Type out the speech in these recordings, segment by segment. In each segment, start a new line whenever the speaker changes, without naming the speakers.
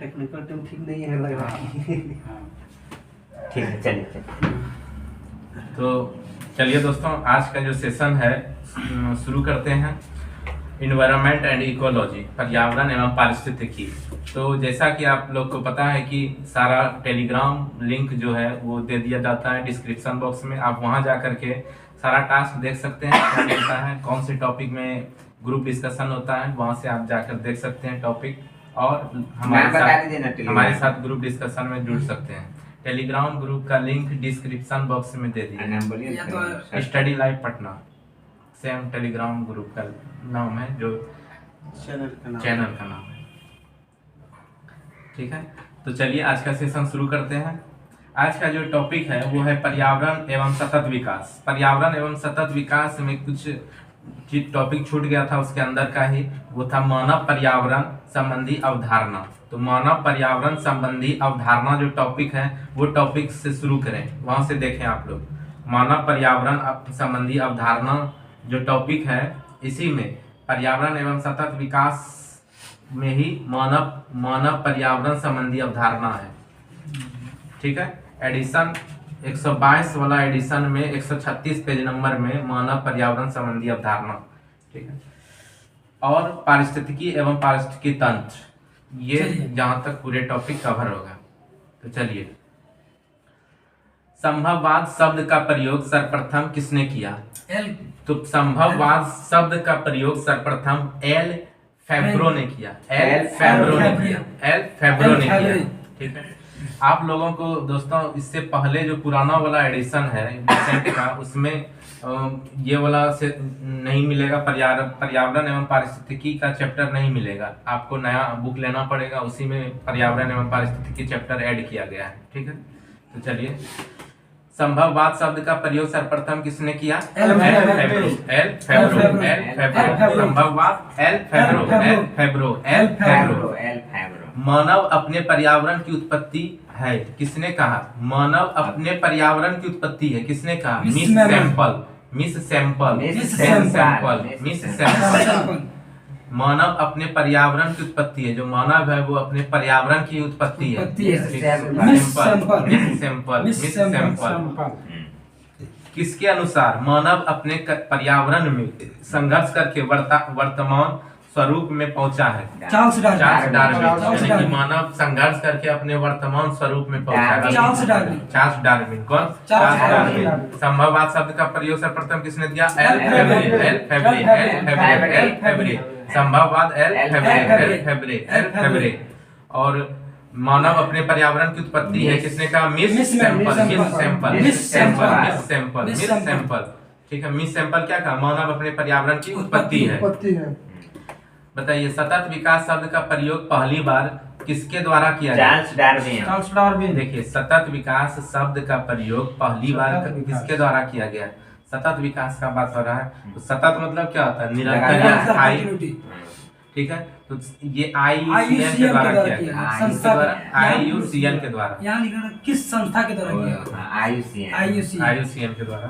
Technical team ठीक नहीं है लग रहा है।
ठीक है, चलिए।
तो चलिए दोस्तों, आज का जो सेशन है शुरू करते हैं। इन्वायरमेंट एंड इकोलॉजी, पर्यावरण एवं पारिस्थितिकी। तो जैसा कि आप लोग को पता है कि सारा टेलीग्राम लिंक जो है वो दे दिया जाता है डिस्क्रिप्शन बॉक्स में। आप वहां जा करके सारा टास्क देख सकते हैं, क्या मिलता है, कौन से टॉपिक में ग्रुप डिस्कशन होता है, वहां से आप जाकर देख सकते हैं टॉपिक और हमारे साथ ग्रुप डिस्कशन में जुड़ सकते हैं। टेलीग्राम ग्रुप का लिंक डिस्क्रिप्शन बॉक्स में दे दिया। Study live Patna same Telegram group का नाम है, जो चैनल का नाम है। ठीक है, तो चलिए आज का सेशन शुरू करते हैं। आज का जो टॉपिक है वो है पर्यावरण एवं सतत विकास। पर्यावरण एवं सतत विकास में कुछ टॉपिक छूट गया था, उसके अंदर का ही वो था मानव पर्यावरण संबंधी अवधारणा। तो मानव पर्यावरण संबंधी अवधारणा जो टॉपिक है वो टॉपिक से शुरू करें, वहां से देखें आप लोग। मानव पर्यावरण संबंधी अवधारणा जो टॉपिक है, इसी में पर्यावरण एवं सतत विकास में ही मानव पर्यावरण संबंधी अवधारणा है। ठीक है, एडिशन 122 वाला एडिशन में 136 पेज नंबर में मानव पर्यावरण संबंधी अवधारणा। ठीक है, और पारिस्थितिकी एवं पारिस्थितिकी तंत्र, ये जहां तक पूरे टॉपिक कवर होगा। तो चलिए, संभववाद शब्द का प्रयोग सर्वप्रथम किसने किया? तो संभववाद शब्द का प्रयोग सर्वप्रथम एल फेब्रो ने किया। एल फेब्रो ने किया। ठीक है, आप लोगों को दोस्तों इससे पहले जो पुराना वाला एडिशन है रिसेंट का, उसमें ये वाला से नहीं मिलेगा। पर्यावरण एवं पारिस्थितिकी का चैप्टर नहीं मिलेगा, आपको नया बुक लेना पड़ेगा। उसी में पर्यावरण एवं पारिस्थितिकी चैप्टर ऐड किया गया है। ठीक है, तो चलिए, संभववाद शब्द का प्रयोग सर्वप्रथम किसने किया? एल फेब्रो। संभववाद एल फेब्रो। मानव अपने पर्यावरण की उत्पत्ति है, किसने कहा? मानव अपने पर्यावरण की उत्पत्ति है, किसने कहा? Miss sample. मानव अपने पर्यावरण की उत्पत्ति है, जो मानव है वो अपने पर्यावरण की उत्पत्ति है। Miss sample. किसके अनुसार? मानव अपने पर्यावरण में संघर्ष करके वर्तमान स्वरूप में पहुंचा है। Charles Darwin. मानव संघर्ष करके अपने वर्तमान स्वरूप में पहुंचा। Charles Darwin. कौन? Charles Darwin. संभववाद शब्द का प्रयोग सर्वप्रथम किसने दिया? L Febvre. संभववाद एल फेब्रे। और मानव अपने पर्यावरण की उत्पत्ति है, किसने कहा? Miss Semple. ठीक है, मिस सैंपल क्या कहा? मानव अपने पर्यावरण की उत्पत्ति है। बताइए, सतत विकास शब्द का प्रयोग पहली बार किसके द्वारा किया गया? Charles Darwin. देखिए, सतत विकास शब्द का प्रयोग पहली बार किसके द्वारा किया गया? सतत विकास का बात हो रहा है। तो सतत मतलब क्या होता है? निरंतर या स्थायी। ठीक है, तो ये IUCN के द्वारा किया गया। IUCN के द्वारा।
किस संस्था के द्वारा किया?
IUCN के द्वारा।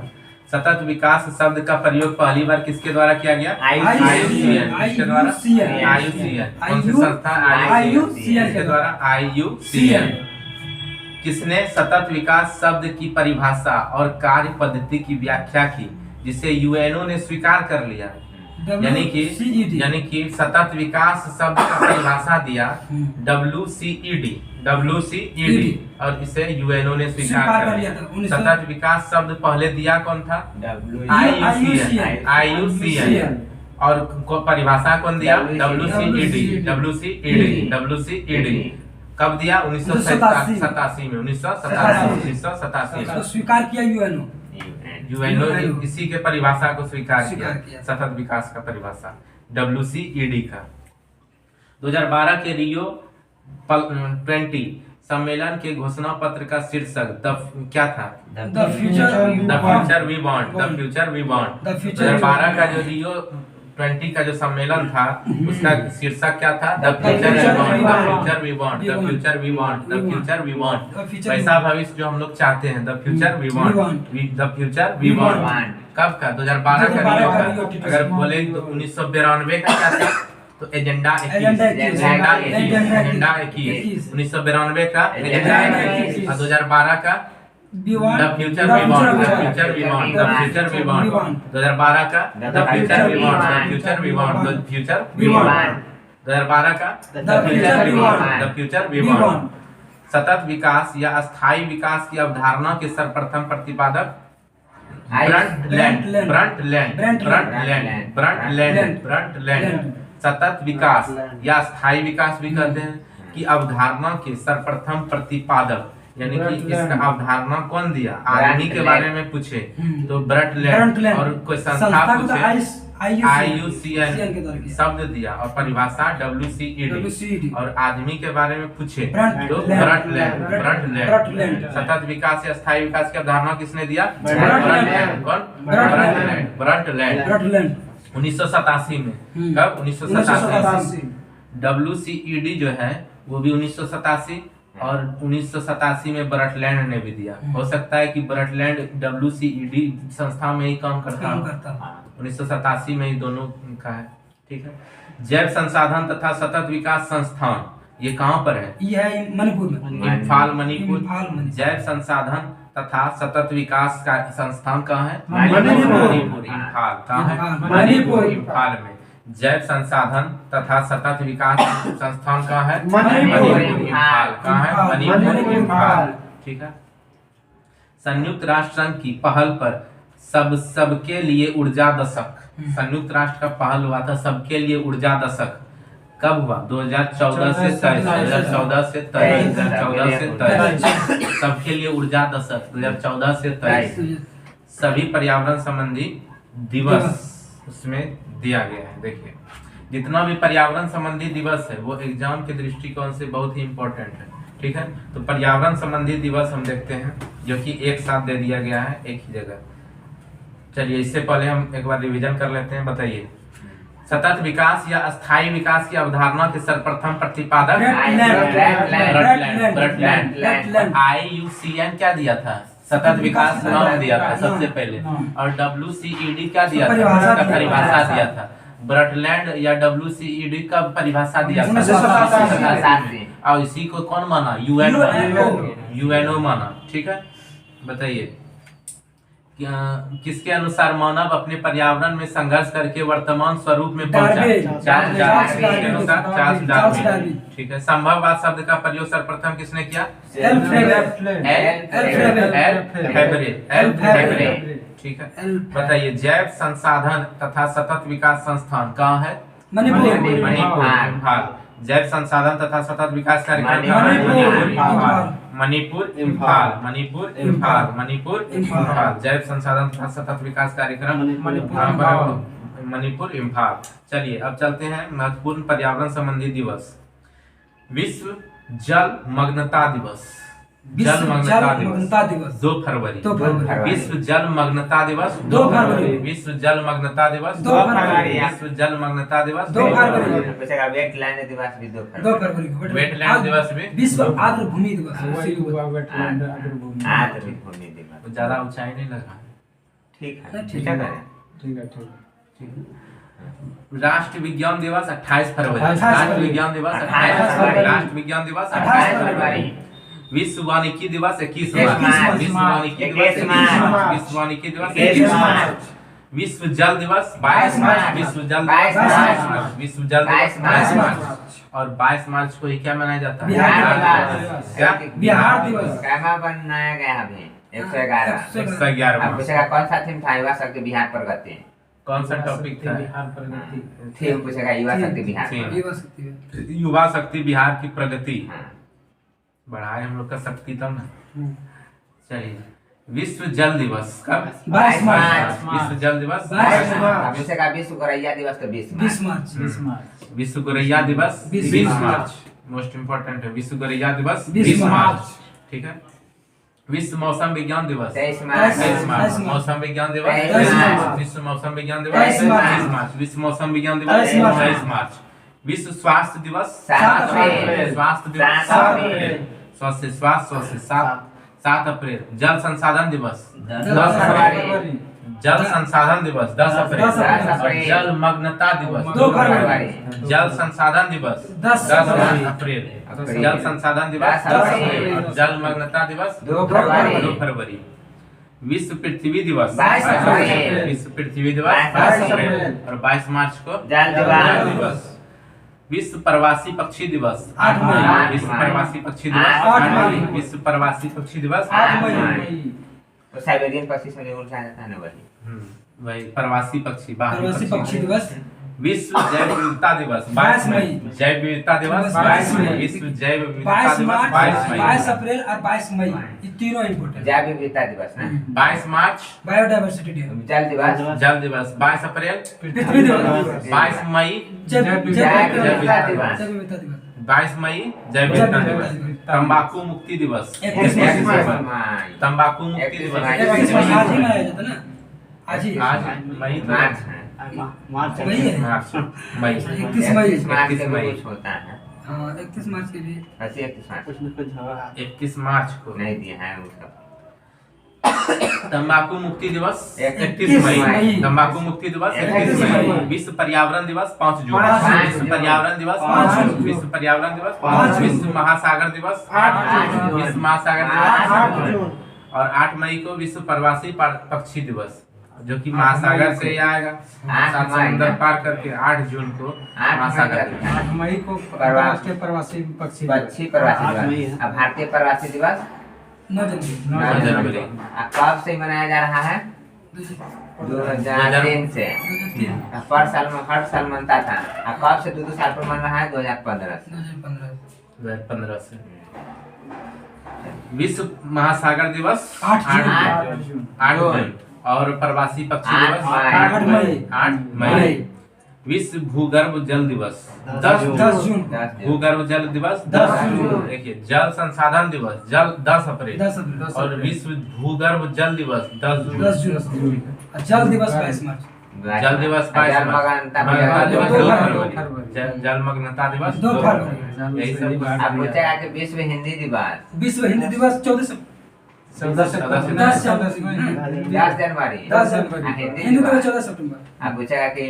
सतत विकास शब्द का प्रयोग पहली बार किसके द्वारा किया गया? IUCN। किसके द्वारा? IUCN। कौन सी संस्था? IUCN के द्वारा। IUCN। किसने सतत विकास शब्द की परिभाषा और कार्य पद्धति की व्याख्या की, जिसे UNO ने स्वीकार कर लिया? यानी कि सतत विकास शब्द का परिभाषा दिया WCED, और इसे UNO ने स्वीकार कर लिया। सतत विकास शब्द पहले दिया कौन था? IUCN। और परिभाषा कौन दिया? WCED। कब दिया? 1987 में। 1987 में
स्वीकार किया
UNO इसी के परिभाषा को स्वीकार किया, सतत विकास का परिभाषा WCED का। 2012 के रियो 20 सम्मेलन के घोषणा पत्र का शीर्षक क्या था?
The future we want.
2012 का जो रियो 20 का जो सम्मेलन था, उसका शीर्षक क्या था? The future we want. वैसा भविष्य जो हम लोग चाहते हैं, द फ्यूचर वी वांट। कब का? 2012 का रियो का। अगर बोले तो 1992 का क्या था? तो तो एजेंडा 21,
एजेंडा
21, 1992 का एजेंडा 21 और 2012 का
B1
the future we want, the future we want, the future we want, 2012 का the future we want, the future we want, the future we want, 2012 का the future we want, the future we want. सतत विकास या अस्थायी विकास की अवधारणा के सर्वप्रथम प्रतिपादक ब्रंटलैंड सतत विकास या स्थायी विकास भी कहते हैं कि अवधारणा के सर्वप्रथम प्रतिपादक, यानी कि इसका अवधारणा कौन दिया, आदमी के बारे में पूछे तो ब्रंटलैंड, और कोई संस्था पूछे IUCN शब्द दिया और परिभाषा WCED, और आदमी के बारे में पूछे तो ब्रंटलैंड। सतत विकास या स्थायी विकास की अवधारणा किसने दिया? ब्रंटलैंड 1987 में। कब? 1987। WCED जो है वो भी 1987 और 1987 में ब्रंटलैंड ने भी दिया। हो सकता है कि ब्रंटलैंड WCED संस्था में ही काम करता 1987 में ही दोनों का है। ठीक है। जैव संसाधन तथा सतत विकास संस्थान ये कहाँ पर है?
ये है मणिपुर में,
इम्फाल मणिपुर। जैव संसाधन तथा सतत विकास का संस्थान कहाँ है? मणिपुर। इम्फाल कहाँ है? मणिपुर। इम्फाल में। जैव संसाधन तथा सतत विकास संस्थान कहाँ है? मणिपुर। इम्फाल कहाँ है? मणिपुर। इम्फाल। ठीक है। संयुक्त राष्ट्र संघ की पहल पर सबके लिए ऊर्जा दशक, संयुक्त राष्ट्र का पहल हुआ था सबके लिए ऊर्जा दशक। कब हुआ? 2014 से 23 सबके लिए ऊर्जा दशक 2014 से 23। सभी पर्यावरण संबंधी दिवस उसमें दिया गया है। देखिए जितना भी पर्यावरण संबंधी दिवस है वो एग्जाम के दृष्टिकोण से बहुत ही इम्पोर्टेंट है। ठीक है। तो पर्यावरण संबंधी दिवस हम देखते हैं जो कि एक साथ दे दिया गया है एक ही जगह। चलिए इससे पहले हम एक बार रिवीजन कर लेते हैं। बताइए सतत विकास या अस्थायी विकास की अवधारणा के सर्वप्रथम प्रतिपादक IUCN क्या दिया था? सतत विकास नाम दिया था सबसे पहले, और WCED क्या दिया था? उसका परिभाषा दिया था। ब्रंटलैंड या WCED का परिभाषा दिया था और इसी को कौन माना? UNO माना। ठीक है। बताइए किसके अनुसार मानव अपने पर्यावरण में संघर्ष करके वर्तमान स्वरूप में पहुंचा? Charles Darwin. ठीक है। संभववाद शब्द का प्रयोग सर्वप्रथम किसने किया? एल फेबरे। ठीक है। बताइए जैव संसाधन तथा सतत विकास संस्थान कहाँ है? मणिपुर। जैव संसाधन तथा सतत विकास कार्यक्रम मणिपुर। इम्फाल। जैव संसाधन तथा सतत विकास कार्यक्रम मणिपुर इम्फाल। चलिए अब चलते हैं महत्वपूर्ण पर्यावरण संबंधी दिवस। विश्व जल मग्नता दिवस। जल मग्नता दिवस 2 फरवरी। विश्व जल मग्नता दिवस 2 फरवरी। विश्व जल मग्नता दिवस 2 फरवरी। विश्व जल मग्नता दिवस 2 फरवरी।
वेटलैंड दिवस भी 2 फरवरी।
वेटलैंड दिवस भी।
विश्व आर्द्र भूमि दिवस।
ज्यादा ऊंचाई नहीं लगा।
ठीक है। ठीक है।
राष्ट्र विज्ञान दिवस 28 फरवरी। राष्ट्र विज्ञान दिवस 28 फरवरी। राष्ट्र विज्ञान दिवस 28 फरवरी। विश्व वानिकी दिवस 21 मार्च। विश्व वानिकी दिवस 21 मार्च। विश्व वानिकी दिवस 21 मार्च। विश्व जल दिवस 22 मार्च। विश्व जल दिवस 22 मार्च। विश्व जल दिवस 22 मार्च। और 22 मार्च को ही क्या मनाया जाता है?
बिहार दिवस।
कैमा बनाया गया अभी 111। अब पूछेगा कौन सा थीम था? युवा शक्ति बिहार प्रगति।
कौन सा टॉपिक था?
थीम पूछेगा युवा शक्ति बिहार।
युवा शक्ति बिहार की प्रगति। बढ़ाए हम लोग का शक्ति तब ना। चलिए विश्व जल दिवस कब?
22 मार्च।
विश्व जल दिवस
22 मार्च।
पूछेगा विश्व गौरैया दिवस तो 20
मार्च।
विश्व गौरैया दिवस 20 मार्च। मोस्ट इम्पोर्टेंट है विश्व गौरैया दिवस 20 मार्च। ठीक है। विश्व मौसम विज्ञान दिवस
23 मार्च।
मौसम विज्ञान दिवस 23 मार्च। विश्व मौसम विज्ञान दिवस 23 मार्च। विश्व मौसम विज्ञान दिवस 23 मार्च। विश्व स्वास्थ्य दिवस 7 अप्रैल। स्वास्थ्य दिवस 7 अप्रैल। स्वास्थ्य स्वास्थ्य 7 अप्रैल। जल संसाधन दिवस 10 फरवरी। जल संसाधन दिवस 10 अप्रैल।
10 अप्रैल।
और जल मग्नता दिवस
2 फरवरी।
जल संसाधन दिवस
10
अप्रैल। जल संसाधन दिवस 10 अप्रैल। और जल मग्नता दिवस
2 फरवरी।
2 फरवरी। विश्व पृथ्वी दिवस
22 अप्रैल।
विश्व पृथ्वी दिवस
22
अप्रैल। और 22 मार्च को
जल दिवस।
विश्व प्रवासी पक्षी दिवस
8 मई।
विश्व प्रवासी पक्षी दिवस
8 मई।
विश्व प्रवासी पक्षी दिवस
8 मई।
तो साइबेरियन पक्षी से उल्टा जाता है ना वही।
वही प्रवासी पक्षी बाहरी
प्रवासी पक्षी दिवस
विश्व जैव विविधता दिवस
22 मई।
जैव विविधता दिवस
22 मई।
विश्व जैव विविधता
22
दिवस
मार्च
22 मई
22 अप्रैल और 22 मई ये तीनों इम्पोर्टेंट।
जैव विविधता दिवस ना।
22 मार्च
बायोडाइवर्सिटी डे।
जल दिवस।
जल दिवस 22 अप्रैल
पृथ्वी दिवस।
22 मई
जैव
विविधता दिवस।
22 मई जैव विविधता दिवस तंबाकू मुक्ति दिवस
31
मई।
तंबाकू मुक्ति दिवस
31 मई आज ही मनाया जाता ना। आज ही
आज मई
मार्च है।
मई है।
मार्च मई
31 मई।
31 मार्च के
31 मई।
कुछ होता है।
हाँ 31 मार्च के लिए
31 मार्च
31 मार्च को
नहीं दिया है उसका।
तंबाकू मुक्ति दिवस 31
31
मई
मई।
तंबाकू मुक्ति दिवस
31
31
मई।
मई विश्व पर्यावरण दिवस 5 जून
5
विश्व पर्यावरण दिवस
5
5
जून।
विश्व पर्यावरण दिवस
5
5 विश्व महासागर दिवस
8
विश्व महासागर
8
दिवस और 8 मई को विश्व प्रवासी पक्षी दिवस जो कि महासागर से ही आएगा
8
समुद्र पार करके 8 जून को
8
महासागर
मई
8 मई को
परवा-
राष्ट्रीय प्रवासी पक्षी
पक्षी प्रवासी दिवस। अब भारतीय प्रवासी दिवस
9 जनवरी
9 जनवरी
कब से मनाया जा रहा है? 2003 से। हर साल मनता था। अब कब से 2 साल पर मन रहा है? 2015 से।
2015 से विश्व महासागर दिवस
8 जून।
8 जून और प्रवासी पक्षी
8
दिवस
मई।
8 मई
8 मई विश्व भूगर्भ जल दिवस 10
10 जून।
10 जून।
भूगर्भ जल दिवस
10
जून देखिए जल संसाधन दिवस जल 10 अप्रैल
10 अप्रैल
और विश्व भूगर्भ जल दिवस 10 जून
10 जून। और जल दिवस 22 मार्च।
जल दिवस 22
जल
मार्च
मगनता
मग्नता दिवस
2
2
फरवरी।
फरवरी जल मग्नता दिवस
2
2
फरवरी।
फरवरी यही सब
अब पूछेगा कि विश्व हिंदी दिवस।
विश्व हिंदी दिवस 14
14
जनवरी।
10
10
जनवरी।
जनवरी। हिंदी दिवस 14 सितंबर।
अब पूछेगा कि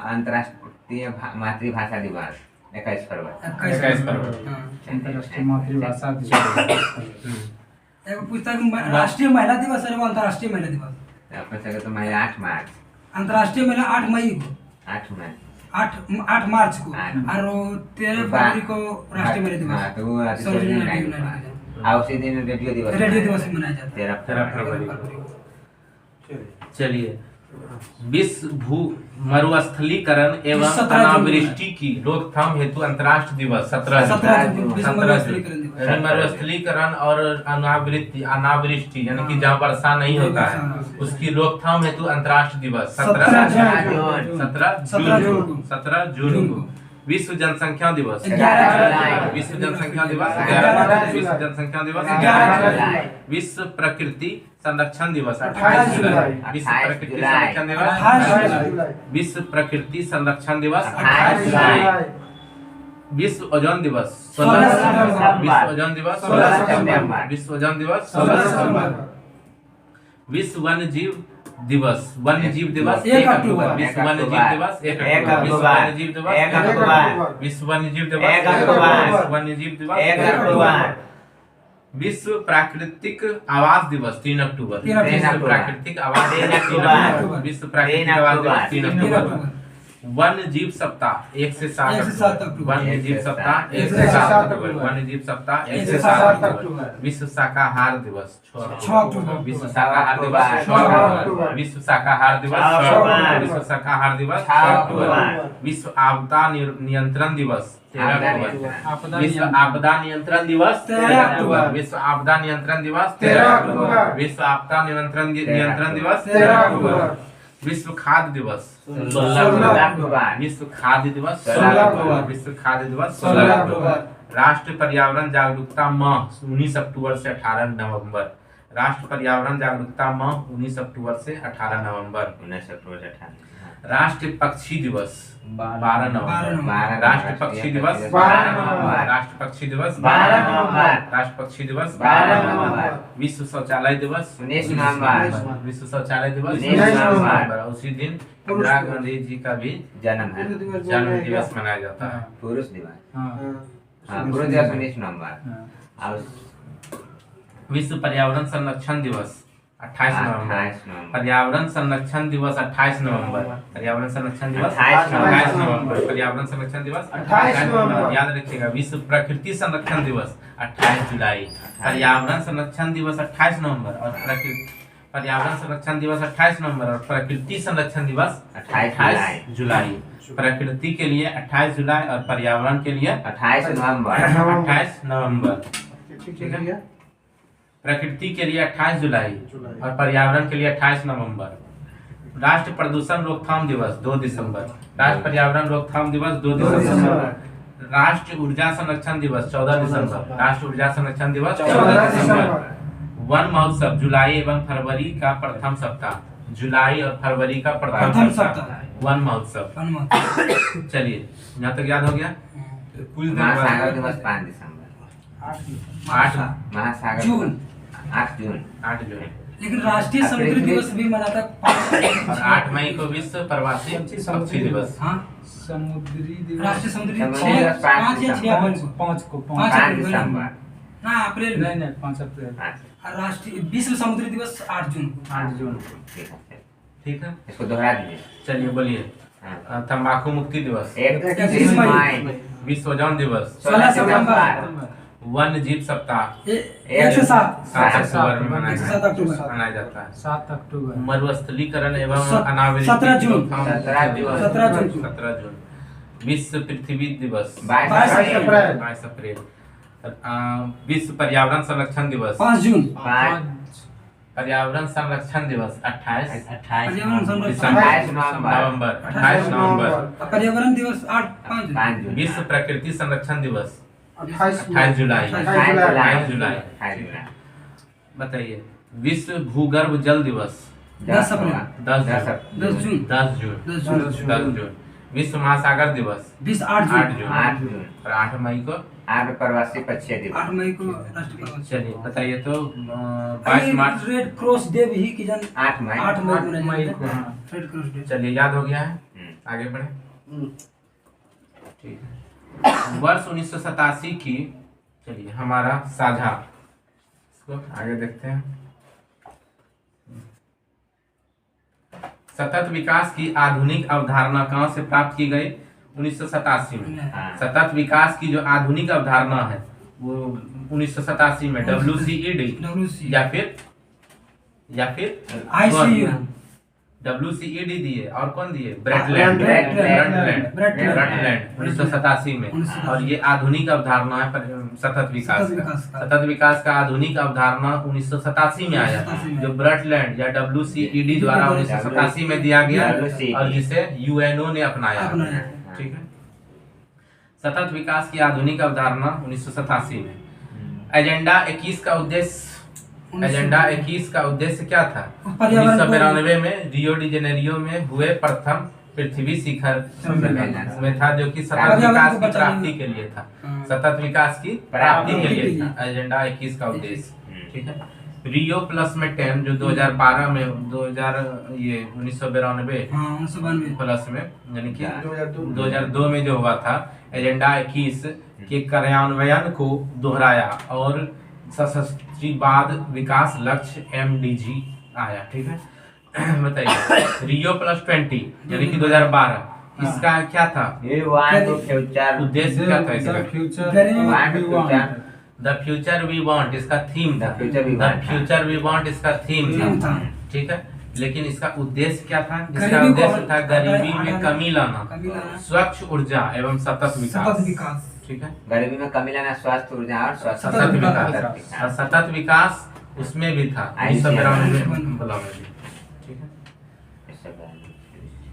अंतर्राष्ट्रीय मातृभाषा दिवस 21 फरवरी।
21 फरवरी
हाँ।
अंतर्राष्ट्रीय मातृभाषा दिवस
एगो पूछता है कि राष्ट्रीय महिला दिवस है वो अंतर्राष्ट्रीय महिला दिवस।
अपने सके तो महिला 8 मार्च।
अंतर्राष्ट्रीय महिला 8 मई को
8 मई
8 मार्च को
8
और 13 फरवरी को राष्ट्रीय महिला
हाँ,
दिवस।
तो वो
सरोजिनी
सरोजिनी
नायडू
नायडू
नायडू।
और उसी दिन रेडियो दिवस।
रेडियो दिवस भी मनाया जाता है
13
फरवरी। चलिए विश्व भू मरुस्थलीकरण एवं
17 जून।
अनावृष्टि की रोकथाम हेतु अंतर्राष्ट्रीय दिवस 17 जून
17 जून विश्व
17
मरुस्थलीकरण दिवस।
जून मरुस्थलीकरण और अनावृष्टि यानी कि जहाँ वर्षा नहीं होता है उसकी रोकथाम हेतु अंतर्राष्ट्रीय दिवस
17
जून।
17
जून
जून
को।
17 जून को विश्व जनसंख्या दिवस
11 जुलाई।
विश्व जनसंख्या दिवस
11 जुलाई।
विश्व जनसंख्या दिवस
11
जुलाई।
विश्व प्रकृति संरक्षण दिवस
28 जुलाई।
विश्व
28
प्रकृति
जुलाई।
संरक्षण दिवस
28 जुलाई।
विश्व प्रकृति संरक्षण दिवस
28 जुलाई।
विश्व ओजोन दिवस
16
सितंबर।
विश्व ओजोन दिवस
16 सितंबर।
विश्व ओजोन दिवस
16 सितंबर।
विश्व वन्य जीव दिवस वन्य जीव दिवस
1 अक्टूबर।
विश्व वन्य जीव दिवस 1
1
अक्टूबर विश्व
अक्टूबर।
वन्य जीव दिवस
1 अक्टूबर।
विश्व वन्य जीव दिवस
1 अक्टूबर।
विश्व वन्य जीव दिवस
1 अक्टूबर।
विश्व प्राकृतिक आवास दिवस 3 अक्टूबर
3 अक्टूबर।
विश्व प्राकृतिक आवास
3
दिवस 3 अक्टूबर विश्व प्राकृतिक
3
आवास दिवस
अक्टूबर।
3
3
अक्टूबर
अक्टूबर।
वन्य जीव सप्ताह 1 से 7
1 से 7 अक्टूबर।
वन्य जीव सप्ताह 1
1
से
से
7
7
अक्टूबर वन्य जीव सप्ताह 1
1
से
से
7
7
अक्टूबर विश्व शाकाहार दिवस 6
अक्टूबर।
विश्व शाकाहार दिवस 6
6
अक्टूबर
अक्टूबर।
विश्व शाकाहार दिवस
6
6 अक्टूबर
अक्टूबर।
विश्व शाकाहार दिवस
6
6
अक्टूबर।
अक्टूबर विश्व आपदा नियंत्रण दिवस 13 अक्टूबर विश्व आपदा नियंत्रण दिवस
13 अक्टूबर।
विश्व आपदा नियंत्रण दिवस
13 अक्टूबर।
विश्व आपदा नियंत्रण दिवस
13 अक्टूबर।
विश्व खाद्य दिवस
16 अक्टूबर।
विश्व खाद्य दिवस
16 अक्टूबर।
विश्व खाद्य दिवस
16 अक्टूबर।
राष्ट्रीय पर्यावरण जागरूकता माह 19 अक्टूबर से 18 नवंबर राष्ट्र पर्यावरण जागरूकता माह 19 अक्टूबर से 18 नवंबर।
19 अक्टूबर से 18
राष्ट्रीय पक्षी दिवस 12 नवंबर।
12
राष्ट्रीय पक्षी दिवस
12 नवंबर।
राष्ट्रीय पक्षी दिवस
12 नवंबर।
राष्ट्रीय पक्षी दिवस
12 नवंबर।
विश्व शौचालय दिवस
19 नवंबर।
विश्व शौचालय दिवस
19 नवंबर।
उसी दिन इंदिरा गांधी जी का भी
जन्म है।
जन्म दिवस मनाया जाता है।
पुरुष दिवस।
हाँ
हाँ, पुरुष दिवस 19 नवंबर।
हाँ।
और
विश्व पर्यावरण संरक्षण दिवस 28 नवंबर।
28 नवंबर।
पर्यावरण संरक्षण दिवस 28 नवंबर। पर्यावरण संरक्षण दिवस
28
नवंबर। पर्यावरण संरक्षण दिवस
28 नवंबर।
याद रखिएगा। विश्व प्रकृति संरक्षण दिवस 28 जुलाई। पर्यावरण संरक्षण दिवस 28 नवंबर और पर्यावरण संरक्षण दिवस 28 नवंबर और प्रकृति संरक्षण दिवस
28
जुलाई। प्रकृति के लिए 28 जुलाई और पर्यावरण के लिए
28 नवंबर।
28 नवंबर।
ठीक है।
प्रकृति के लिए 28 जुलाई और पर्यावरण के लिए 28 नवंबर। राष्ट्रीय प्रदूषण रोकथाम दिवस 2 दिसंबर। राष्ट्रीय पर्यावरण रोकथाम दिवस 2 दिसंबर। राष्ट्रीय ऊर्जा संरक्षण दिवस 14 दिसंबर। राष्ट्रीय ऊर्जा संरक्षण दिवस 14 दिसंबर। वन महोत्सव जुलाई एवं फरवरी का प्रथम सप्ताह। जुलाई और फरवरी का प्रथम सप्ताह वन महोत्सव। चलिए यहाँ तक याद हो गया। कुछ दिन
महासागर
बाद
दिवस 5 दिसंबर।
8
महासागर
जून।
8 जून।
8 जून।
लेकिन राष्ट्रीय समुद्री दिवस भी मनाता
और 8 मई को विश्व प्रवासी पक्षी दिवस।
हाँ
समुद्री दिवस
राष्ट्रीय समुद्री
समुद्री दिवस
5 या 6 अप्रैल को।
5 को
5
5
अप्रैल
दिसंबर।
ना अप्रैल
नहीं
में।
नहीं 5 अप्रैल।
हाँ,
और राष्ट्रीय विश्व समुद्री दिवस 8 जून को।
8 जून।
ठीक है।
ठीक है।
इसको दोहरा दीजिए।
चलिए बोलिए।
हाँ।
तंबाकू मुक्ति दिवस।
31 मई।
विश्व ओजोन दिवस।
16 सितंबर।
वन्य जीव सप्ताह
1 से 7
7 अक्टूबर में
1 से 7 अक्टूबर।
मनाया जाता है।
7 अक्टूबर।
मरुस्थलीकरण एवं
17 जून।
17 दिवस।
17 जून। विश्व पृथ्वी दिवस
22 अप्रैल।
22 अप्रैल। विश्व पर्यावरण संरक्षण दिवस
5 जून।
5
पर्यावरण संरक्षण दिवस 28
पर्यावरण संरक्षण
28 नवंबर।
नवंबर 28 नवंबर।
पर्यावरण दिवस 5 जून।
5 जून।
विश्व प्रकृति संरक्षण दिवस
28
28 जुलाई।
28
जुलाई।
28 जुलाई।
बताइए। विश्व भूगर्भ जल दिवस
10 अप्रैल।
10
10 जून।
10 जून। 10 जून। विश्व महासागर दिवस
8
8
जून।
जून।
8 जून।
और 8 मई को
8 प्रवासी पक्षी दिवस।
8 मई को राष्ट्रीय प्रवासी।
चलिए बताइए तो 22 मार्च।
रेड क्रॉस डे भी की जन
8 मई।
8 मई को
मई को,
मनाया
हाँ।
Red cross day.
चलिए याद हो गया है। आगे बढ़े। ठीक है। वर्ष 1987 की चलिए हमारा साझा इसको आगे देखते हैं। सतत विकास की आधुनिक अवधारणा कहाँ से प्राप्त की गई? 1987 में।
हाँ।
सतत विकास की जो आधुनिक अवधारणा है वो 1987 में WCED
WCED
या फिर
ICU
WCED दिए और कौन दिए?
ब्रेटलैंड।
ब्रेटलैंड 1987 में। और ये आधुनिक अवधारणा है सतत विकास
सतत
का।
विकास का।
सतत विकास का आधुनिक अवधारणा 1987 में आया
1987 में।
जो ब्रेटलैंड या WCED द्वारा 1987 में दिया गया
WCED
और जिसे UNO ने अपनाया।
अपनाया।
ठीक है। सतत विकास की आधुनिक अवधारणा 1987 में। एजेंडा 21 का उद्देश्य क्या था? 1992 में रियो डी जेनेरियो में हुए प्रथम पृथ्वी शिखर सम्मेलन में था जो कि सतत विकास की प्राप्ति के लिए था। सतत विकास की प्राप्ति के लिए था एजेंडा 21 का उद्देश्य। ठीक है। रियो प्लस में 10 जो 2012 में 1992 प्लस में यानी कि 2002 में जो हुआ था एजेंडा 21 के कार्यान्वयन को दोहराया और सशस्त्रीवाद विकास लक्ष्य MDG आया। ठीक है। बताइए। रियो प्लस 20 यानी कि 2012 इसका क्या था? उद्देश्य क्या था इसका? द फ्यूचर वी वांट इसका थीम था। फ्यूचर वी वांट इसका थीम था। ठीक है। लेकिन इसका उद्देश्य क्या था? इसका उद्देश्य था गरीबी में कमी लाना, स्वच्छ ऊर्जा एवं सतत विकास। ठीक है।
गरीबी में कमी लाना, स्वास्थ्य ऊर्जा और
सतत विकास। और सतत विकास उसमें भी था 1992 में। ठीक है।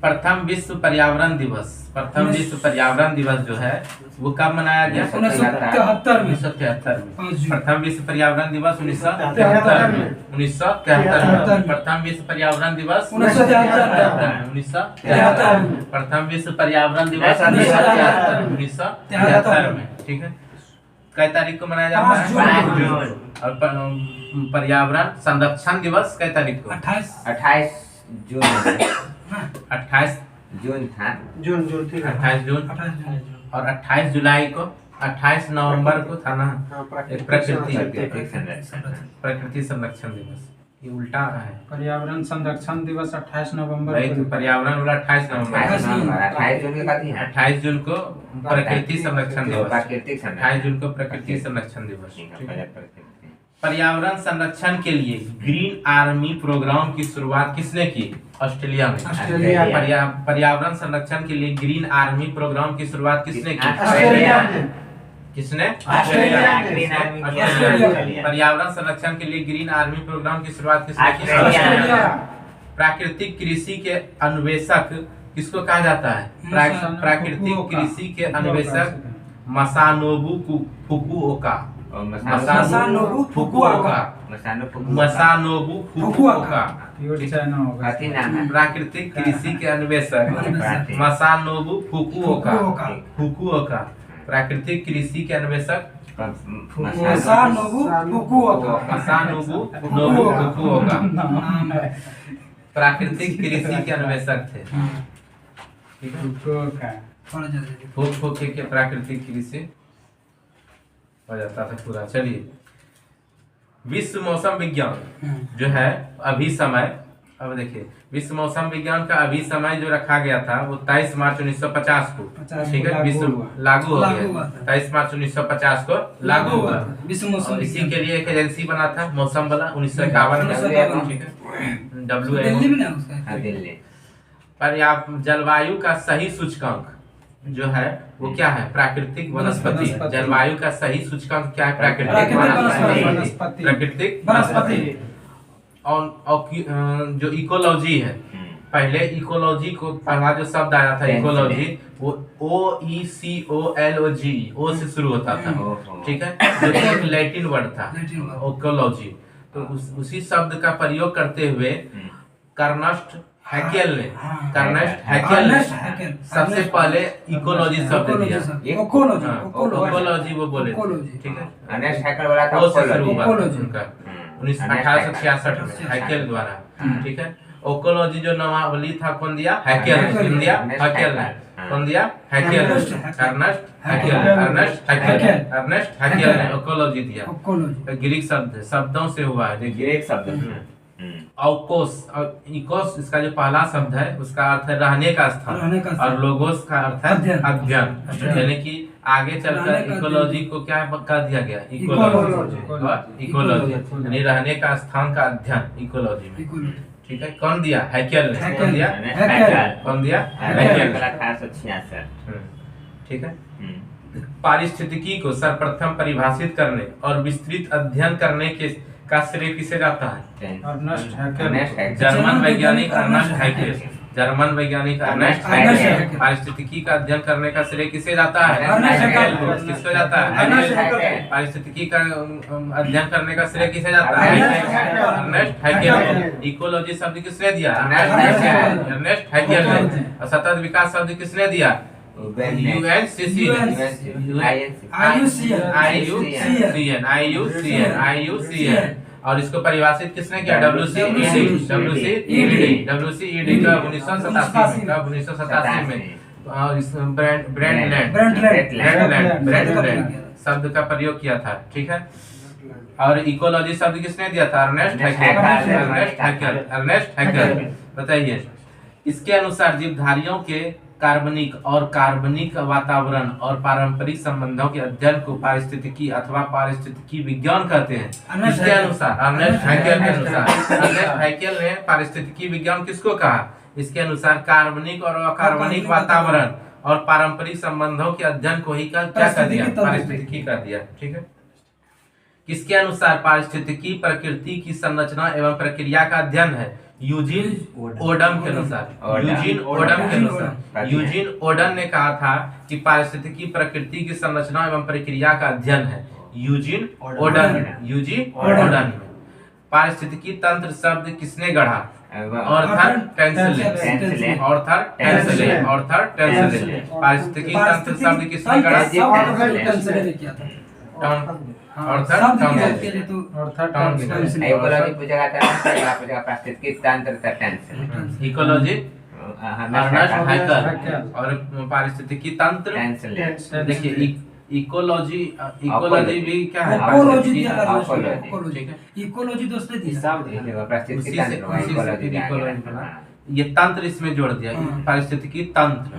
प्रथम विश्व पर्यावरण दिवस, प्रथम विश्व पर्यावरण दिवस जो है वो कब मनाया गया?
1973 में।
1973 में।
5 जून।
प्रथम विश्व पर्यावरण दिवस 1973 में। 1973 में। प्रथम विश्व पर्यावरण दिवस 1973 में। प्रथम विश्व पर्यावरण दिवस 1973 में। ठीक है, कई तारीख को मनाया जाता है?
5
जून।
और पर्यावरण संरक्षण दिवस कई तारीख को?
28 जून
28
जून था।
जून जून ठीक है।
28 जून।
28 जून।
और 28 जुलाई को, 28 नवंबर को था ना
हाँ,
एक प्रकृति
प्राकृतिक संरक्षण।
प्रकृति संरक्षण दिवस। ये उल्टा है
पर्यावरण संरक्षण दिवस 28 नवंबर
भाई, तो
को।
पर्यावरण वाला 28 नवंबर
28 जून के कथी है?
28 जून को प्रकृति संरक्षण दिवस।
प्राकृतिक
28 जून को प्रकृति संरक्षण दिवस।
ठीक है,
ठीक
पहले
है।
प्रकृति।
पर्यावरण संरक्षण के लिए ग्रीन आर्मी प्रोग्राम की शुरुआत किसने की? ऑस्ट्रेलिया में।
ऑस्ट्रेलिया में।
पर्यावरण संरक्षण के लिए ग्रीन आर्मी प्रोग्राम की शुरुआत किसने की?
ऑस्ट्रेलिया में।
किसने?
ऑस्ट्रेलिया में।
ग्रीन आर्मी की
ऑस्ट्रेलिया।
ऑस्ट्रेलिया।
पर्यावरण संरक्षण के लिए ग्रीन आर्मी प्रोग्राम की शुरुआत किसने की?
ऑस्ट्रेलिया।
प्राकृतिक कृषि के अन्वेषक किसको कहा जाता है? प्राकृतिक कृषि के अन्वेषक Masanobu Fukuoka.
Masanobu Fukuoka.
Masanobu Fukuoka.
Pure China होगा।
कथी नाम है?
प्राकृतिक कृषि के अन्वेषक मसानोबु फुकुओका। फुकुओका प्राकृतिक कृषि के अन्वेषक
मसानोबु फुकुओका।
मसानोबु नोबु फुकुओका प्राकृतिक कृषि के अन्वेषक थे। ठीक है,
फुकुओका।
थोड़ा
फूक के प्राकृतिक कृषि हो जाता था पूरा। चलिए, विश्व मौसम विज्ञान जो है अभी समय, अब देखिए विश्व मौसम विज्ञान का अभी समय जो रखा गया था वो 23 मार्च 1950 को।
50
ठीक है,
लागू
विश्व
हुआ।
लागू हो
लागू
गया।
हुआ था।
23 मार्च 1950 को लागू हुआ।
विश्व मौसम
और इसी
विज्ञान।
के लिए एक एजेंसी बना था मौसम वाला 1951 में।
1951
ठीक है,
दिल्ली में
WMO।
ना उसका।
हाँ, दिल्ली।
पर्याप्त जलवायु का सही सूचकांक जो है वो क्या है? प्राकृतिक वनस्पति।
वनस्पति।
जलवायु का सही सूचकांक क्या है? प्राकृतिक
प्राकृतिक
वनस्पति।
वनस्पति।
प्राकृतिक
वनस्पति।
और जो इकोलॉजी है, पहले इकोलॉजी को पहला जो शब्द आया था इकोलॉजी, वो OECOLOG ओ से शुरू होता था।
ओहो।
ठीक है, जो कि एक लैटिन वर्ड था
लैटिन वर्ड।
इकोलॉजी। तो उसी शब्द का प्रयोग करते हुए कर्नस्ट हैकेल ने सबसे पहले इकोलॉजी शब्द दिया।
इकोलॉजी।
हाँ, इकोलॉजी वो बोले थे।
इकोलॉजी।
ठीक है,
अनेश हैकर वाला का
ओ से शुरू हुआ था
इकोलॉजी।
उनका 1866 में हैकेल द्वारा। ठीक है, इकोलॉजी जो नामावली था कौन दिया? हैकेल ने। कौन दिया? हैकेल ने। कौन दिया? हैकेल ने। अर्नेस्ट हैकेल ने इकोलॉजी दिया।
इकोलॉजी।
ग्रीक शब्द शब्दों से हुआ है। देखिए,
ग्रीक शब्द।
औकोस और इकोस, इसका जो पहला शब्द है उसका अर्थ है रहने का
रहने का
स्थान,
स्थान।
और लोगोस का अर्थ है
अध्ययन।
अध्ययन। यानी कि आगे चलकर
रहने का
इकोलॉजी को क्या कर दिया गया?
इकोलॉजी।
इकोलॉजी यानी रहने का स्थान का अध्ययन इकोलॉजी में।
इकोलॉजी।
ठीक है, कौन दिया? हैकेल ने। कौन दिया?
हैकेल।
कौन दिया?
Hückel
Hückel.
1866।
ठीक है, पारिस्थितिकी को सर्वप्रथम परिभाषित करने और विस्तृत अध्ययन करने के का श्रेय किसे जाता है?
Ernest Haeckel.
जर्मन वैज्ञानिक अर्नेस्ट हैकेल। जर्मन वैज्ञानिक अर्नेस्ट
अर्नेस्ट
हैकेल।
हैकेल।
पारिस्थितिकी का अध्ययन करने का श्रेय किसे जाता है?
अर्नेस्ट हैकेल
को। किसको जाता है?
Ernest
Haeckel.
पारिस्थितिकी का अध्ययन करने का श्रेय किसे जाता है?
Ernest Haeckel.
Ernest Haeckel. Ecology शब्द किसने दिया?
Ernest Haeckel.
अर्नेस्ट हैकेल ने। और सतत विकास शब्द किसने दिया? IUCN। और इसको परिभाषित किसने किया? WCED का 1987 में। और इस ब्रेंडलैंड शब्द का प्रयोग किया था। ठीक है, और इकोलॉजी शब्द किसने दिया था? Ernest Haeckel. बताइए, इसके अनुसार जीवधारियों के कार्बनिक वातावरण और पारंपरिक संबंधों के अध्ययन को पारिस्थितिकी अथवा पारिस्थितिकी विज्ञान कहते हैं। इसके अनुसार अर्नेस्ट हैकेल के अनुसार, अर्नेस्ट हैकेल ने पारिस्थितिकी विज्ञान किसको कहा? इसके अनुसार कार्बनिक और अकार्बनिक वातावरण और पारंपरिक संबंधों के अध्ययन को ही क्या कर दिया? पारिस्थितिकी कर दिया। ठीक है, किसके अनुसार पारिस्थितिकी प्रकृति की संरचना एवं प्रक्रिया का अध्ययन है यूजीन ओडम के अनुसार
ओडम।
यूजीन ओडम के अनुसार
ओडम।
यूजीन ओडम ने कहा था कि पारिस्थितिकी प्रकृति की संरचना एवं प्रक्रिया का अध्ययन है। यूजीन ओडम यूजीन ओडम में पारिस्थितिकी तंत्र शब्द किसने गढ़ा? ऑर्थर टेंसले ऑर्थर टेंसले पारिस्थितिकी तंत्र शब्द किसने गढ़ा? ऑर्थर टेंसले
इकोलॉजी पूछेगा तो पूछेगा पारिस्थितिकी तंत्र Tansley
ecology Ernst Hückel
Hückel.
और पारिस्थितिकी तंत्र
टेंसले
देखिए इकोलॉजी भी क्या है?
इकोलॉजी
ठीक
इकोलॉजी
है।
इकोलॉजी दोस्तों दी
पारिस्थितिकी
उसी से
तंत्र
इकोलॉजी
इकोलॉजी
बना। ये तंत्र इसमें जोड़ दिया
हाँ।
पारिस्थितिकी तंत्र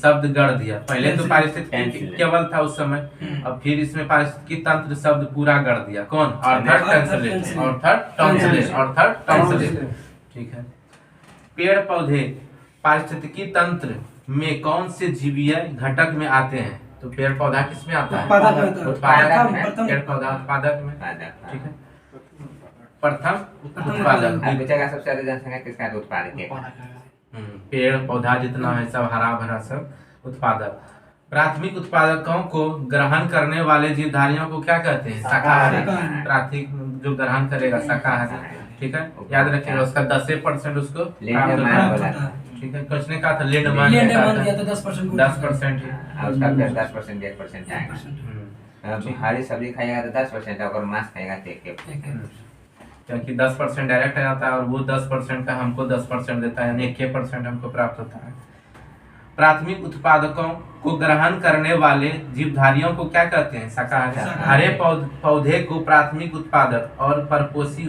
शब्द गढ़ दिया। पहले तो पारिस्थितिकी
टेंसले।
केवल था उस समय, अब फिर इसमें पारिस्थितिकी तंत्र शब्द पूरा गढ़ दिया। कौन? Arthur Tansley. ठीक है। पेड़ पौधे पारिस्थितिकी तंत्र में कौन से जीवीय घटक में आते हैं? तो पेड़ पौधा किसमें आता है? उत्पादक में। पेड़ पौधा उत्पादक में। ठीक है। प्रथम उत्पादक
पूछेगा सबसे ज्यादा जनसंख्या किसका है? तो उत्पादक के।
पेड़ पौधा जितना है सब हरा भरा सब उत्पादक। प्राथमिक उत्पादकों को ग्रहण करने वाले जीवधारियों को क्या कहते हैं? शाकाहारी। प्राथमिक जो ग्रहण करेगा शाकाहारी। ठीक है। याद रखिएगा उसका 10% उसको प्राप्त होता है। ठीक है। कुछ ने कहा था लिंडमैन ने कहा था 10% 10%
उसका फिर 10% 1% आएगा। हरी सब्जी खाएगा तो 10% और मांस खाएगा तो 1%।
क्योंकि 10% डायरेक्ट आ जाता है और वो 10% का हमको 10% देता है, यानी 1% हमको प्राप्त होता है। प्राथमिक उत्पादकों को ग्रहण करने वाले जीवधारियों को क्या कहते हैं? शाकाहारी। हरे पौधे को प्राथमिक उत्पादक और परपोषी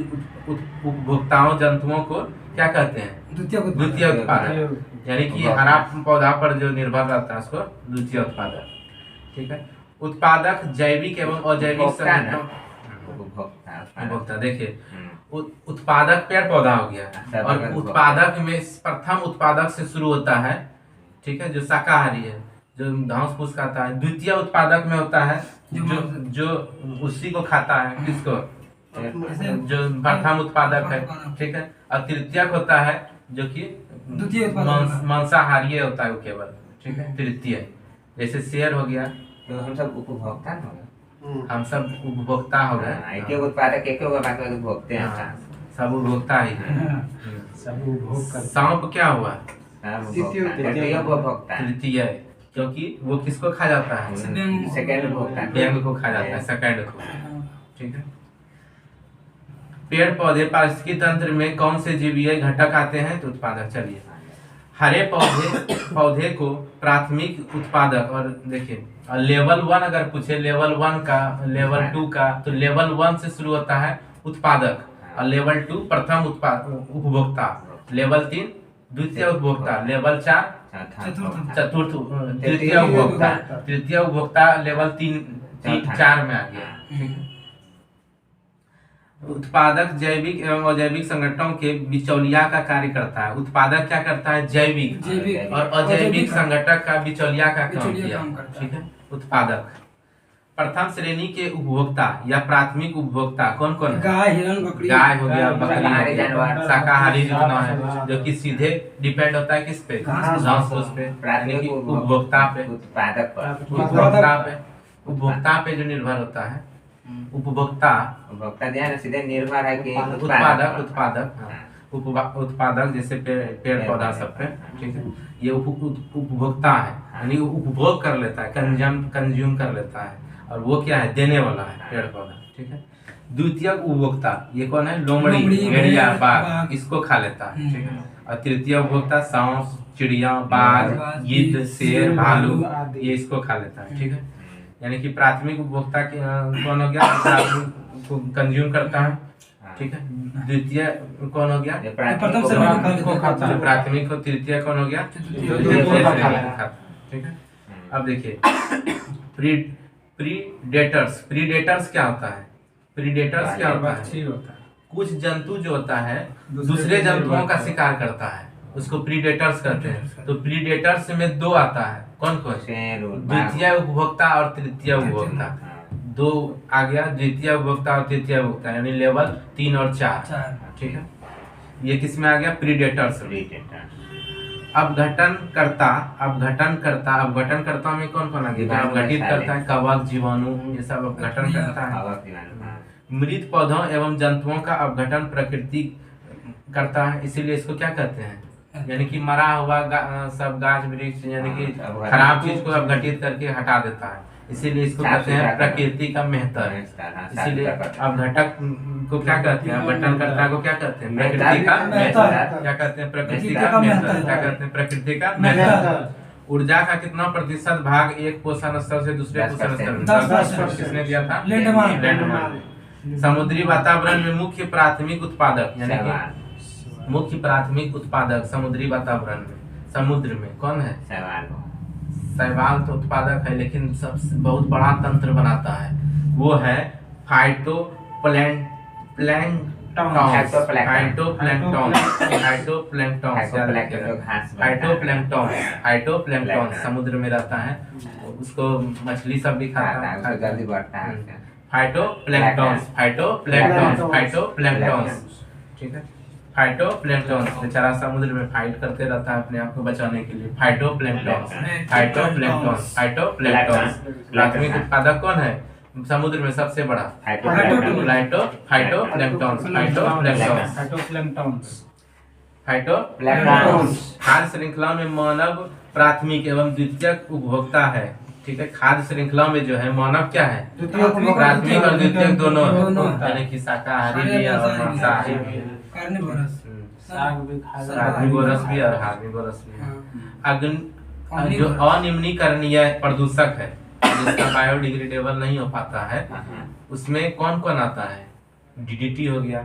उपभोक्ताओं जंतुओं को क्या कहते हैं? द्वितीय उत्पादक। यानी कि हरा पौधा पर जो निर्भर रहता है उसको द्वितीय उत्पादक। ठीक है। उत्पादक जैविक एवं अजैविक संगठनों उपभोक्ता। देखिए उत्पादक पेड़ पौधा हो गया और उत्पादक में प्रथम उत्पादक से शुरू होता है। ठीक है। जो शाकाहारी है, जो घास फूस खाता है। द्वितीय उत्पादक में होता है जो उसी को खाता है। किसको? जो प्रथम उत्पादक है। ठीक है। और तृतीयक होता है जो कि मांसाहारी होता है वो केवल। ठीक है। तृतीय जैसे शेर हो गया।
तो हम सब उपभोक्ता हो गए।
हम सब उपभोक्ता हो गए।
एक उत्पादक एक होगा, बाकी उपभोक्ता हैं।
सब उपभोक्ता ही है।
सब उपभोग कर।
सांप क्या हुआ?
तृतीय उपभोक्ता।
तृतीय, क्योंकि वो किसको खा जाता है?
सेकंड उपभोक्ता।
बैंग को खा जाता है, सेकंड को। ठीक है। पेड़ पौधे पारिस्थितिकी तंत्र में कौन से जीवीय घटक आते हैं? तो उत्पादक। चलिए हरे पौधे को प्राथमिक उत्पादक। और देखिए लेवल 1 अगर पूछे लेवल 1 का, लेवल 2 का, तो लेवल 1 से शुरू होता है उत्पादक और लेवल 2 प्रथम उपभोक्ता, लेवल 3 द्वितीय उपभोक्ता, लेवल 4 चतुर्थ तृतीय उपभोक्ता। तृतीय उपभोक्ता लेवल 4 में आ गया। उत्पादक जैविक एवं अजैविक संगठनों के बिचौलिया का कार्य करता है। उत्पादक क्या करता है? जैविक और अजैविक संगठक का बिचौलिया का काम किया। ठीक है। उत्पादक प्रथम श्रेणी के उपभोक्ता या प्राथमिक उपभोक्ता कौन कौन है?
गाय, हिरण, बकरी।
गाय हो गया, बकरी हो गया, शाकाहारी जितना है जो कि सीधे डिपेंड होता है किस पे? घास फूस पे।
प्राथमिक
उपभोक्ता पे,
उत्पादक पर।
उपभोक्ता पे जो निर्भर होता है उपभोक्ता
ध्यान सीधे निर्भर है कि
उत्पादक जैसे पेड़ पौधा सब पे। ठीक है। ये उपभोक्ता है, यानी उपभोग कर लेता है, कंज्यूम कर लेता है। और वो क्या है? देने वाला है पेड़ पौधा। ठीक है। द्वितीय उपभोक्ता ये कौन है? लोमड़ी, भेड़िया, बाघ, इसको खा लेता है। ठीक है। और तृतीय उपभोक्ता सांप, चिड़िया, बाघ, गिद्ध, शेर, भालू, ये इसको खा लेता है। ठीक है। यानी कि प्राथमिक उपभोक्ता कौन हो गया? प्राथमिक को कंज्यूम करता है। ठीक है। द्वितीय कौन हो गया? प्राथमिक को। तृतीय कौन हो गया? ठीक है। अब देखिए प्रीडेटर्स क्या होता है? प्रीडेटर्स क्या होता है? कुछ जंतु जो होता है दूसरे जंतुओं का शिकार करता है, उसको प्रीडेटर्स कहते हैं। तो प्रीडेटर्स में 2 आता है। कौन कौन? द्वितीय उपभोक्ता और तृतीय उपभोक्ता। 2 आ गया, द्वितीय उपभोक्ता और तृतीय उपभोक्ता, यानी लेवल 3 और 4। ठीक है। ये किस में आ गया? प्रीडेटर्स। अपघटनकर्ता में कौन कौन आ गया? अपघटित करता है, कवक, जीवाणु, ये सब अपघटन करता है। मृत पौधों एवं जंतुओं का अपघटन प्रकृति करता है, इसीलिए इसको क्या कहते हैं? यानी कि मरा हुआ सब गाछ वृक्ष यानी कि खराब चीज को अपघटित करके हटा देता है, इसीलिए इसको कहते हैं प्रकृति का मेहतर। इसीलिए अपघटक को क्या कहते हैं? अपघटनकर्ता को क्या कहते हैं? प्रकृति का मेहतर। क्या कहते हैं? प्रकृति का मेहतर। क्या कहते हैं? प्रकृति का मेहतर। ऊर्जा का कितना प्रतिशत भाग एक पोषण स्तर से दूसरे पोषण स्तर में? 10%। किसने दिया था? लैंडमार्क। समुद्री वातावरण में मुख्य प्राथमिक उत्पादक यानी कि मुख्य प्राथमिक उत्पादक समुद्री वातावरण में समुद्र में कौन है? शैवाल तो उत्पादक है, लेकिन सबसे बहुत बड़ा तंत्र बनाता है वो है फाइटोप्लैंक्टन समुद्र में रहता है, उसको मछली सब भी खाता है,
जल्दी बढ़ता है।
फाइटोप्लैंक्टन। ठीक है, फाइटोप्लैंक्टन बेचारा समुद्र में फाइट करते रहता है अपने आप को बचाने के लिए। फाइटोप्लैंक्टन। प्राथमिक उत्पादक कौन है समुद्र में सबसे बड़ा? फाइटोप्लैंक्टन। खाद्य श्रृंखला में मानव प्राथमिक एवं द्वितीयक उपभोक्ता है। ठीक है, खाद्य श्रृंखला में जो है मानव क्या है? प्राथमिक और द्वितीयक दोनों है, यानी कि शाकाहारी भी और मांसाहारी भी है। कार्निवोरस भी और हार्निवोरस भी है। जो अनिम्नीकरणीय प्रदूषक है जिसका बायोडिग्रेडेबल नहीं हो पाता है, उसमें कौन कौन आता है? डीडीटी हो गया,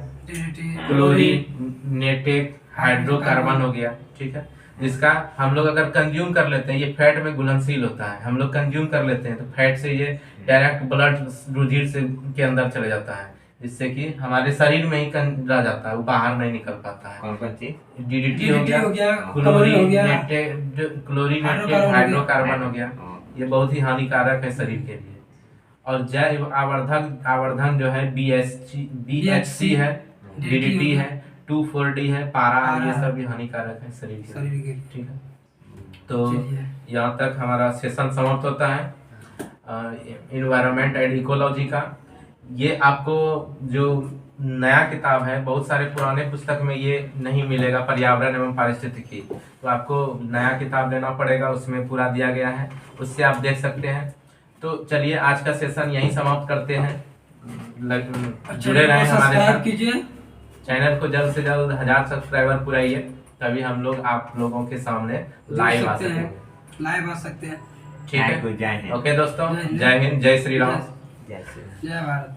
क्लोरीनेटेड हाइड्रोकार्बन हो गया। ठीक है, जिसका हम लोग अगर कंज्यूम कर लेते हैं, ये फैट में घुलनशील होता है, हम लोग कंज्यूम कर लेते हैं तो फैट से ये डायरेक्ट ब्लड रुधिर से के अंदर चले जाता है, जिससे कि हमारे शरीर में ही रह जाता है, वो बाहर नहीं निकल पाता है।
कौन कौन चीज?
डीडीटी हो गया, क्लोरीनेटेड हाइड्रोकार्बन हो गया, ये बहुत ही हानिकारक है शरीर के लिए। और जैव आवर्धन जो है BHC है, DDT है, 2,4-D है, पारा, ये सब भी हानिकारक है शरीर के लिए। ठीक है, तो यहाँ तक हमारा सेशन समाप्त होता है इन्वायरमेंट एंड इकोलॉजी का। ये आपको जो नया किताब है, बहुत सारे पुराने पुस्तक में ये नहीं मिलेगा, पर्यावरण एवं पारिस्थितिकी, तो आपको नया किताब लेना पड़ेगा, उसमें पूरा दिया गया है, उससे आप देख सकते हैं। तो चलिए आज का सेशन यहीं समाप्त करते हैं। जुड़े रहें हमारे साथ, चैनल को जल्द से जल्द 1000 सब्सक्राइबर पुराइए, तभी हम लोग आप लोगों के सामने लाइव आ सकते हैं। ठीक है, ओके दोस्तों, जय हिंद, जय श्री राम,
जय श्री राम।
जय भारत।